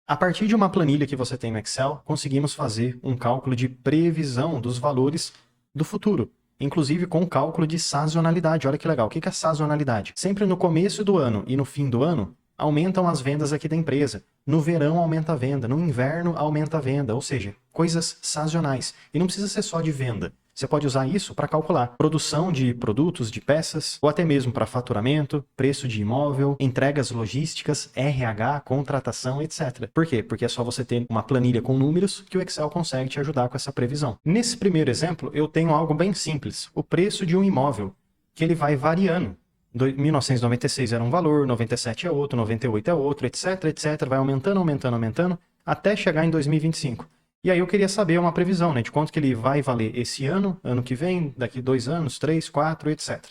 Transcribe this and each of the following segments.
A partir de uma planilha que você tem no Excel, conseguimos fazer um cálculo de previsão dos valores do futuro, inclusive com o cálculo de sazonalidade. Olha que legal. O que é sazonalidade? Sempre no começo do ano e no fim do ano, aumentam as vendas aqui da empresa. No verão aumenta a venda, no inverno aumenta a venda, ou seja, coisas sazonais. E não precisa ser só de venda. Você pode usar isso para calcular produção de produtos, de peças, ou até mesmo para faturamento, preço de imóvel, entregas logísticas, RH, contratação, etc. Por quê? Porque é só você ter uma planilha com números que o Excel consegue te ajudar com essa previsão. Nesse primeiro exemplo, eu tenho algo bem simples, o preço de um imóvel, que ele vai variando. 1996 era um valor, 97 é outro, 98 é outro, etc, etc, vai aumentando, aumentando, aumentando, até chegar em 2025. E aí eu queria saber uma previsão, né, de quanto que ele vai valer esse ano, ano que vem, daqui 2 anos, 3, 4, etc.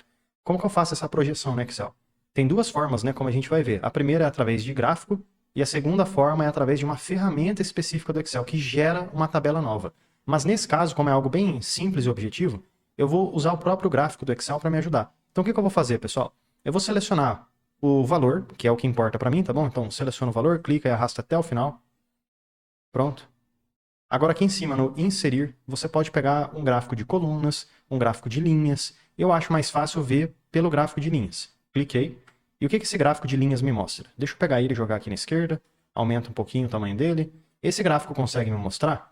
Como que eu faço essa projeção no Excel? Tem duas formas, né, como a gente vai ver. A primeira é através de gráfico e a segunda forma é através de uma ferramenta específica do Excel que gera uma tabela nova. Mas nesse caso, como é algo bem simples e objetivo, eu vou usar o próprio gráfico do Excel para me ajudar. Então o que eu vou fazer, pessoal? Eu vou selecionar o valor, que é o que importa para mim, tá bom? Então seleciono o valor, clica e arrasta até o final. Pronto. Agora aqui em cima, no inserir, você pode pegar um gráfico de colunas, um gráfico de linhas. Eu acho mais fácil ver pelo gráfico de linhas. Cliquei. E o que esse gráfico de linhas me mostra? Deixa eu pegar ele e jogar aqui na esquerda. Aumenta um pouquinho o tamanho dele. Esse gráfico consegue me mostrar,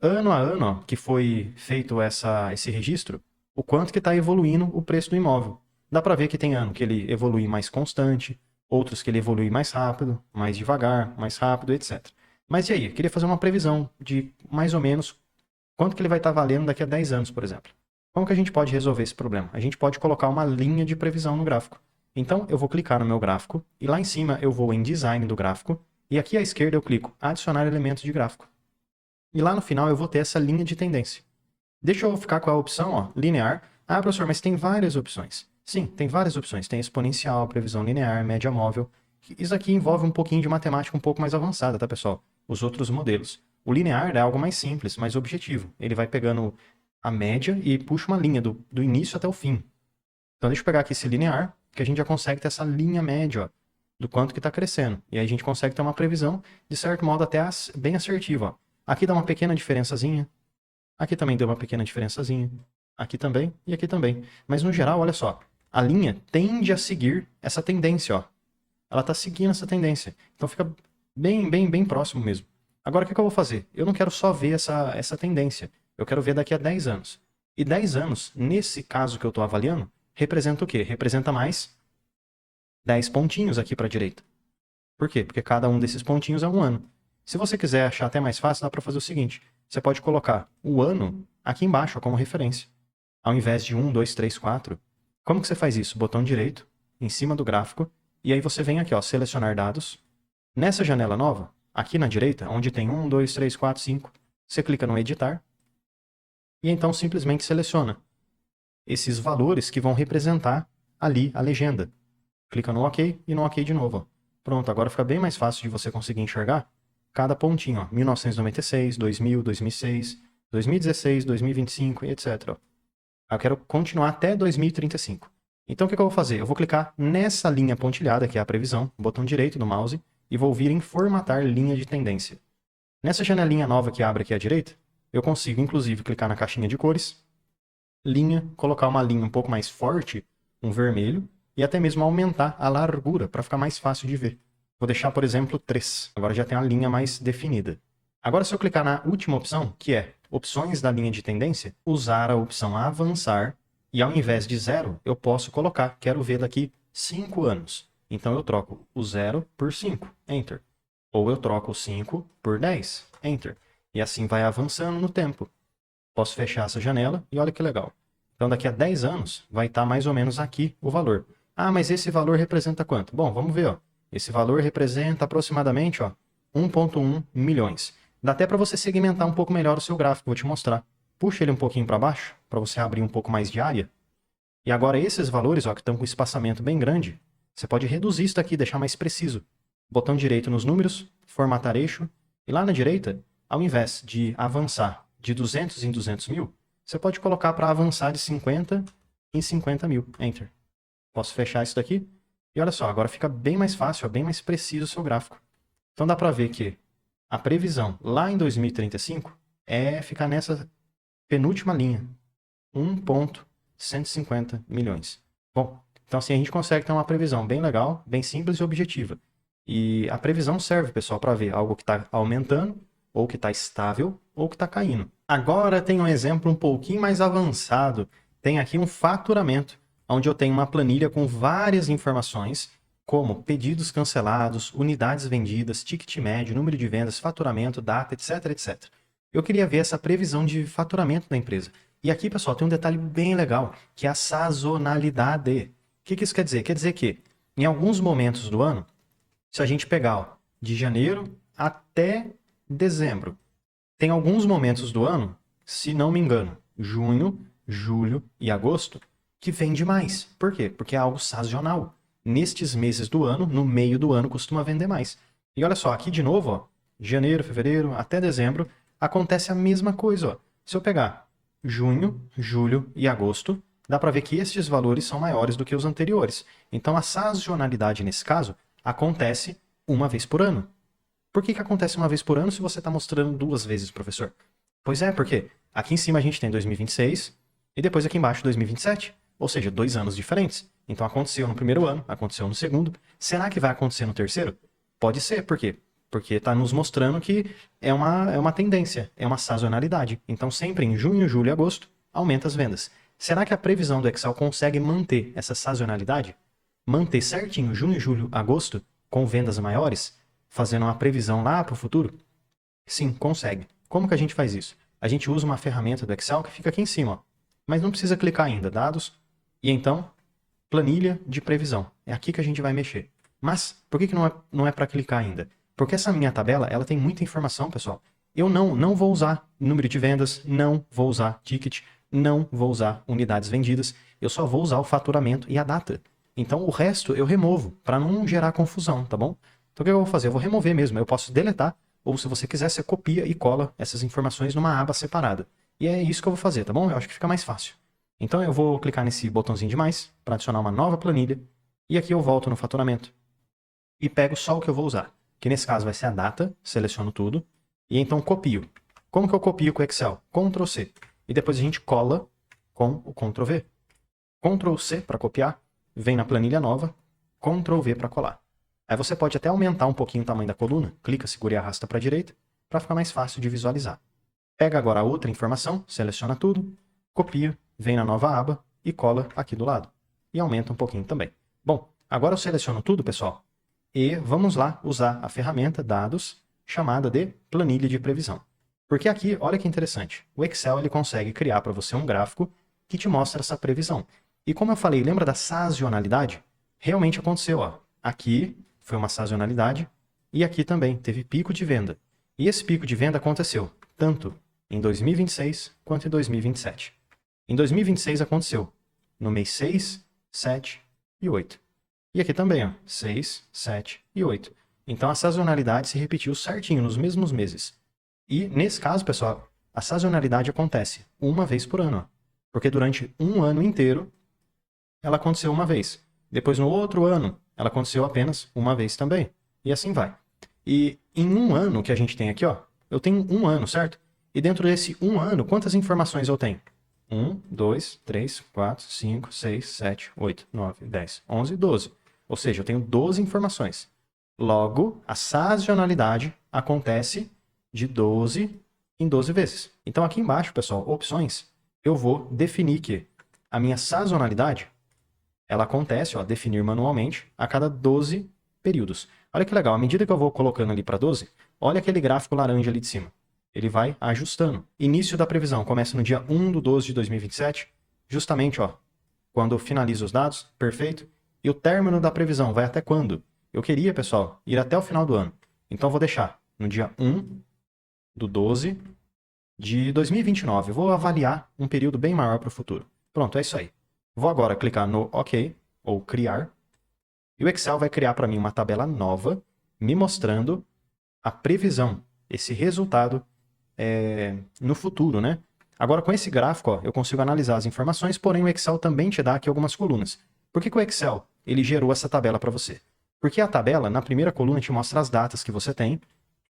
ano a ano, ó, que foi feito esse registro, o quanto que está evoluindo o preço do imóvel. Dá para ver que tem ano que ele evolui mais constante, outros que ele evolui mais rápido, mais devagar, mais rápido, etc. Mas e aí? Eu queria fazer uma previsão de mais ou menos quanto que ele vai estar valendo daqui a 10 anos, por exemplo. Como que a gente pode resolver esse problema? A gente pode colocar uma linha de previsão no gráfico. Então, eu vou clicar no meu gráfico e lá em cima eu vou em Design do gráfico e aqui à esquerda eu clico Adicionar elementos de gráfico. E lá no final eu vou ter essa linha de tendência. Deixa eu ficar com a opção linear. Ah, professor, mas tem várias opções. Sim, tem várias opções. Tem exponencial, previsão linear, média móvel. Isso aqui envolve um pouquinho de matemática um pouco mais avançada, tá, pessoal? Os outros modelos. O linear é algo mais simples, mais objetivo. Ele vai pegando a média e puxa uma linha do início até o fim. Então deixa eu pegar aqui esse linear, que a gente já consegue ter essa linha média, ó, do quanto que está crescendo. E aí a gente consegue ter uma previsão, de certo modo, até bem assertiva. Ó. Aqui dá uma pequena diferençazinha. Aqui também deu uma pequena diferençazinha. Aqui também e aqui também. Mas no geral, olha só. A linha tende a seguir essa tendência, ó. Ela está seguindo essa tendência. Então fica bem, bem, bem próximo mesmo. Agora o que eu vou fazer? Eu não quero só ver essa tendência. Eu quero ver daqui a 10 anos. E 10 anos, nesse caso que eu estou avaliando, representa o quê? Representa mais 10 pontinhos aqui para a direita. Por quê? Porque cada um desses pontinhos é um ano. Se você quiser achar até mais fácil, dá para fazer o seguinte. Você pode colocar o ano aqui embaixo como referência. Ao invés de 1, 2, 3, 4. Como que você faz isso? Botão direito, em cima do gráfico, e aí você vem aqui, ó, selecionar dados. Nessa janela nova, aqui na direita, onde tem 1, 2, 3, 4, 5, você clica no editar, e então simplesmente seleciona esses valores que vão representar ali a legenda. Clica no OK e no OK de novo. Ó. Pronto, agora fica bem mais fácil de você conseguir enxergar cada pontinho. Ó. 1996, 2000, 2006, 2016, 2025 e etc. Ó. Eu quero continuar até 2035. Então o que eu vou fazer? Eu vou clicar nessa linha pontilhada, que é a previsão, botão direito do mouse, e vou vir em formatar linha de tendência. Nessa janelinha nova que abre aqui à direita, eu consigo inclusive clicar na caixinha de cores, linha, colocar uma linha um pouco mais forte, um vermelho, e até mesmo aumentar a largura para ficar mais fácil de ver. Vou deixar, por exemplo, 3. Agora já tem a linha mais definida. Agora se eu clicar na última opção, que é opções da linha de tendência, usar a opção avançar, e ao invés de 0, eu posso colocar, quero ver daqui 5 anos. Então eu troco o 0 por 5, Enter. Ou eu troco o 5 por 10, Enter. E assim vai avançando no tempo. Posso fechar essa janela e olha que legal. Então daqui a 10 anos vai estar mais ou menos aqui o valor. Ah, mas esse valor representa quanto? Bom, vamos ver. Ó. Esse valor representa aproximadamente 1,1 milhões. Dá até para você segmentar um pouco melhor o seu gráfico, vou te mostrar. Puxa ele um pouquinho para baixo, para você abrir um pouco mais de área. E agora esses valores, ó, que estão com espaçamento bem grande, você pode reduzir isso daqui, deixar mais preciso. Botão direito nos números, formatar eixo, e lá na direita, ao invés de avançar de 200 em 200 mil, você pode colocar para avançar de 50 em 50 mil. Enter. Posso fechar isso daqui. E olha só, agora fica bem mais fácil, bem mais preciso o seu gráfico. Então dá para ver que a previsão lá em 2035 é ficar nessa penúltima linha, 1,150 milhões. Bom, então assim a gente consegue ter uma previsão bem legal, bem simples e objetiva. E a previsão serve, pessoal, para ver algo que está aumentando, ou que está estável, ou que está caindo. Agora tem um exemplo um pouquinho mais avançado. Tem aqui um faturamento, onde eu tenho uma planilha com várias informações, como pedidos cancelados, unidades vendidas, ticket médio, número de vendas, faturamento, data, etc, etc. Eu queria ver essa previsão de faturamento da empresa. E aqui, pessoal, tem um detalhe bem legal, que é a sazonalidade. O que isso quer dizer? Quer dizer que, em alguns momentos do ano, se a gente pegar ó, de janeiro até dezembro, tem alguns momentos do ano, se não me engano, junho, julho e agosto, que vende mais. Por quê? Porque é algo sazonal. Nestes meses do ano, no meio do ano, costuma vender mais. E olha só, aqui de novo, ó, janeiro, fevereiro até dezembro, acontece a mesma coisa. Ó. Se eu pegar junho, julho e agosto, dá para ver que estes valores são maiores do que os anteriores. Então a sazonalidade nesse caso acontece uma vez por ano. Por que acontece uma vez por ano se você está mostrando 2 vezes, professor? Pois é, porque aqui em cima a gente tem 2026 e depois aqui embaixo 2027. Ou seja, 2 anos diferentes. Então aconteceu no primeiro ano, aconteceu no segundo. Será que vai acontecer no terceiro? Pode ser, por quê? Porque está nos mostrando que é uma tendência, é uma sazonalidade. Então sempre em junho, julho e agosto aumenta as vendas. Será que a previsão do Excel consegue manter essa sazonalidade? Manter certinho junho, julho, agosto com vendas maiores? Fazendo uma previsão lá para o futuro? Sim, consegue. Como que a gente faz isso? A gente usa uma ferramenta do Excel que fica aqui em cima, ó. Mas não precisa clicar ainda, dados, e então, planilha de previsão. É aqui que a gente vai mexer. Mas, por que não é para clicar ainda? Porque essa minha tabela, ela tem muita informação, pessoal. Eu não vou usar número de vendas, não vou usar ticket, não vou usar unidades vendidas, eu só vou usar o faturamento e a data. Então, o resto eu removo, para não gerar confusão, tá bom? Então o que eu vou fazer? Eu vou remover mesmo, eu posso deletar, ou se você quiser, você copia e cola essas informações numa aba separada. E é isso que eu vou fazer, tá bom? Eu acho que fica mais fácil. Então eu vou clicar nesse botãozinho de mais, para adicionar uma nova planilha, e aqui eu volto no faturamento. E pego só o que eu vou usar, que nesse caso vai ser a data, seleciono tudo, e então copio. Como que eu copio com o Excel? Ctrl C. E depois a gente cola com o Ctrl V. Ctrl C para copiar, vem na planilha nova, Ctrl V para colar. Aí você pode até aumentar um pouquinho o tamanho da coluna, clica, segura e arrasta para a direita, para ficar mais fácil de visualizar. Pega agora a outra informação, seleciona tudo, copia, vem na nova aba e cola aqui do lado. E aumenta um pouquinho também. Bom, agora eu seleciono tudo, pessoal, e vamos lá usar a ferramenta Dados, chamada de Planilha de Previsão. Porque aqui, olha que interessante, o Excel ele consegue criar para você um gráfico que te mostra essa previsão. E como eu falei, lembra da sazonalidade? Realmente aconteceu, ó. Aqui foi uma sazonalidade e aqui também teve pico de venda. E esse pico de venda aconteceu tanto em 2026 quanto em 2027. Em 2026 aconteceu no mês 6, 7 e 8. E aqui também, ó, 6, 7 e 8. Então a sazonalidade se repetiu certinho nos mesmos meses. E nesse caso, pessoal, a sazonalidade acontece uma vez por ano, ó, porque durante um ano inteiro ela aconteceu uma vez. Depois no outro ano ela aconteceu apenas uma vez também. E assim vai. E em um ano que a gente tem aqui, ó, eu tenho um ano, certo? E dentro desse um ano, quantas informações eu tenho? 1, 2, 3, 4, 5, 6, 7, 8, 9, 10, 11, 12. Ou seja, eu tenho 12 informações. Logo, a sazonalidade acontece de 12 em 12 vezes. Então aqui embaixo, pessoal, opções, eu vou definir que a minha sazonalidade ela acontece, ó, definir manualmente, a cada 12 períodos. Olha que legal, à medida que eu vou colocando ali para 12, olha aquele gráfico laranja ali de cima. Ele vai ajustando. Início da previsão começa no dia 1/12 de 2027, justamente ó, quando eu finalizo os dados, perfeito. E o término da previsão vai até quando? Eu queria, pessoal, ir até o final do ano. Então eu vou deixar no dia 1/12 de 2029. Eu vou avaliar um período bem maior para o futuro. Pronto, é isso aí. Vou agora clicar no OK, ou criar, e o Excel vai criar para mim uma tabela nova, me mostrando a previsão, esse resultado no futuro, né? Agora, com esse gráfico, ó, eu consigo analisar as informações, porém o Excel também te dá aqui algumas colunas. Por que o Excel ele gerou essa tabela para você? Porque a tabela, na primeira coluna, te mostra as datas que você tem,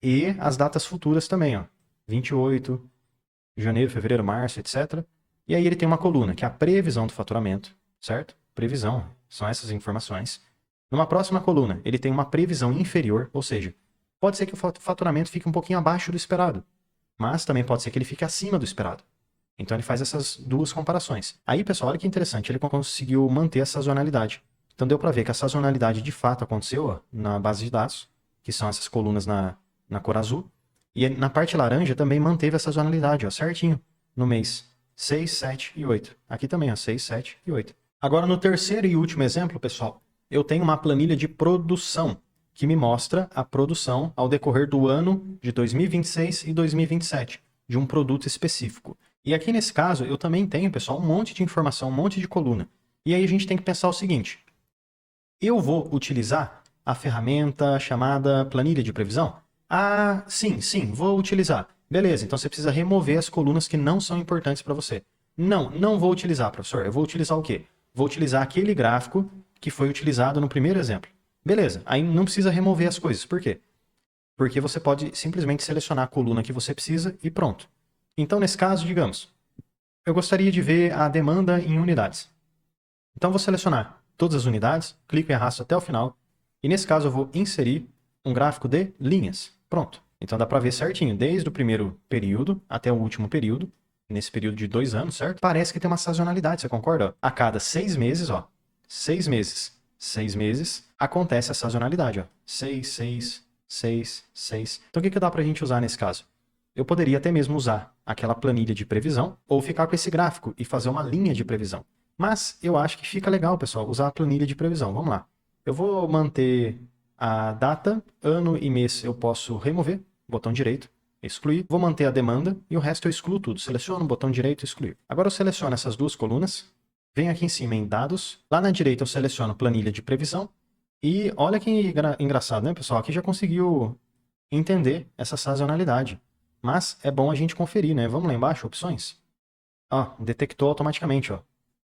E as datas futuras também, ó. 28, janeiro, fevereiro, março, etc. E aí ele tem uma coluna, que é a previsão do faturamento, certo? Previsão, são essas informações. Numa próxima coluna, ele tem uma previsão inferior, ou seja, pode ser que o faturamento fique um pouquinho abaixo do esperado, mas também pode ser que ele fique acima do esperado. Então ele faz essas duas comparações. Aí, pessoal, olha que interessante, ele conseguiu manter a sazonalidade. Então deu para ver que a sazonalidade de fato aconteceu, ó, na base de dados, que são essas colunas na cor azul. E na parte laranja também manteve a sazonalidade, ó, certinho, no mês 6, 7 e 8. Aqui também, ó, 6, 7 e 8. Agora, no terceiro e último exemplo, pessoal, eu tenho uma planilha de produção, que me mostra a produção ao decorrer do ano de 2026 e 2027, de um produto específico. E aqui nesse caso, eu também tenho, pessoal, um monte de informação, um monte de coluna. E aí a gente tem que pensar o seguinte: eu vou utilizar a ferramenta chamada planilha de previsão? Ah, sim, vou utilizar. Beleza, então você precisa remover as colunas que não são importantes para você. Não vou utilizar, professor. Eu vou utilizar o quê? Vou utilizar aquele gráfico que foi utilizado no primeiro exemplo. Beleza, aí não precisa remover as coisas. Por quê? Porque você pode simplesmente selecionar a coluna que você precisa e pronto. Então, nesse caso, digamos, eu gostaria de ver a demanda em unidades. Então, vou selecionar todas as unidades, clico e arrasto até o final. E nesse caso, eu vou inserir um gráfico de linhas. Pronto. Então, dá para ver certinho, desde o primeiro período até o último período, nesse período de 2 anos, certo? Parece que tem uma sazonalidade, você concorda? A cada 6 meses, ó, 6 meses, acontece a sazonalidade, ó. 6, 6, 6, 6. Então, o que dá para a gente usar nesse caso? Eu poderia até mesmo usar aquela planilha de previsão ou ficar com esse gráfico e fazer uma linha de previsão. Mas eu acho que fica legal, pessoal, usar a planilha de previsão. Vamos lá. Eu vou manter a data, ano e mês eu posso remover, botão direito, excluir. Vou manter a demanda e o resto eu excluo tudo. Seleciono, botão direito, excluir. Agora eu seleciono essas duas colunas, venho aqui em cima em dados, lá na direita eu seleciono planilha de previsão e olha que engraçado, né, pessoal? Aqui já conseguiu entender essa sazonalidade. Mas é bom a gente conferir, né? Vamos lá embaixo, opções. Ó, detectou automaticamente, ó.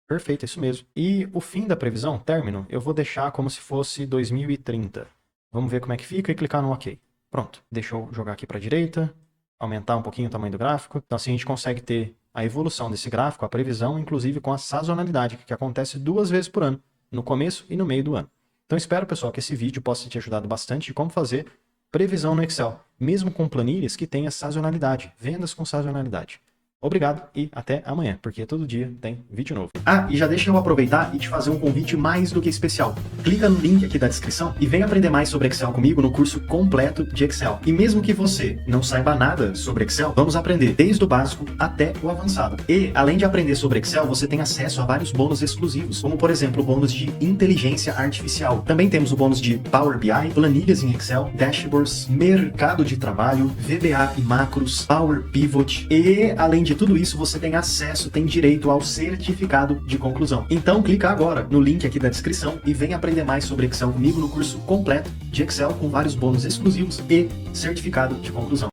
Perfeito, é isso mesmo. E o fim da previsão, término, eu vou deixar como se fosse 2030. Vamos ver como é que fica e clicar no OK. Pronto, deixa eu jogar aqui para a direita, aumentar um pouquinho o tamanho do gráfico. Então assim a gente consegue ter a evolução desse gráfico, a previsão, inclusive com a sazonalidade, que acontece 2 vezes por ano, no começo e no meio do ano. Então espero, pessoal, que esse vídeo possa te ajudar bastante de como fazer previsão no Excel, mesmo com planilhas que tenham sazonalidade, vendas com sazonalidade. Obrigado e até amanhã, porque todo dia tem vídeo novo. Ah, e já deixa eu aproveitar e te fazer um convite mais do que especial. Clica no link aqui da descrição e vem aprender mais sobre Excel comigo no curso completo de Excel. E mesmo que você não saiba nada sobre Excel, vamos aprender desde o básico até o avançado. E, além de aprender sobre Excel, você tem acesso a vários bônus exclusivos, como por exemplo o bônus de inteligência artificial. Também temos o bônus de Power BI, planilhas em Excel, dashboards, mercado de trabalho, VBA e macros, Power Pivot e, além de tudo isso, você tem acesso, tem direito ao certificado de conclusão. Então clica agora no link aqui da descrição e vem aprender mais sobre Excel comigo no curso completo de Excel com vários bônus exclusivos e certificado de conclusão.